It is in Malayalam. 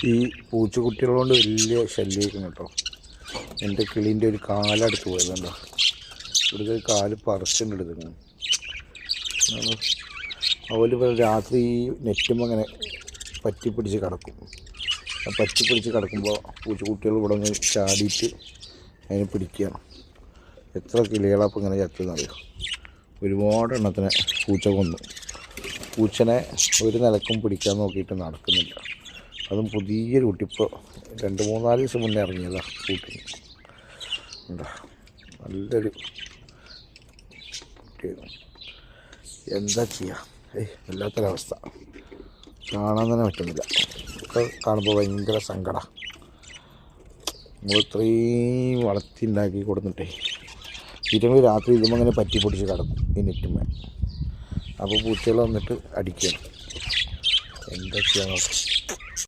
ഈ പൂച്ചക്കുട്ടികളോണ്ട് വലിയ ശല്യമായിരിക്കും കേട്ടോ. എൻ്റെ കിളീൻ്റെ ഒരു കാലെടുത്ത് പോയതുണ്ടോ, ഇവിടുത്തെ ഒരു കാല് പറിച്ചിട്ടെടുക്കുന്നു. അതുപോലെ രാത്രി നെറ്റുമ്പോൾ അങ്ങനെ പറ്റിപ്പിടിച്ച് കിടക്കും. പറ്റിപ്പിടിച്ച് കിടക്കുമ്പോൾ പൂച്ചക്കുട്ടികൾ ഇവിടെ നിന്ന് ചാടിയിട്ട് അതിനെ പിടിക്കുകയാണ്. എത്ര കിളികളപ്പം ഇങ്ങനെ ചത്തുന്നറിയോ. ഒരുപാട് എണ്ണത്തിനെ പൂച്ച കൊന്നു. പൂച്ചനെ ഒരു നിലക്കും പിടിക്കാൻ നോക്കിയിട്ട് നടക്കുന്നില്ല. അതും പുതിയൊരു കുട്ടി, ഇപ്പോൾ 2-3-4 ദിവസം മുന്നേ ഇറങ്ങിയതാണ് കൂട്ടി. എന്താ നല്ലൊരു കുട്ടിയായിരുന്നു. എന്താ ചെയ്യുക, വല്ലാത്തൊരവസ്ഥ, കാണാൻ തന്നെ പറ്റുന്നില്ല. ഒക്കെ കാണുമ്പോൾ ഭയങ്കര സങ്കടം. നമ്മൾ ഇത്രയും വളർത്തി ഉണ്ടാക്കി കൊടുത്തിട്ടേ ഇല്ലെങ്കിൽ രാത്രി ഇതുമ്പോൾ അങ്ങനെ പറ്റിപ്പൊടിച്ച് കിടക്കും ഈ നെറ്റുമ്മേ. അപ്പോൾ പൂച്ചകൾ വന്നിട്ട് അടിക്കണം. എന്താ ചെയ്യാൻ നോക്കാം.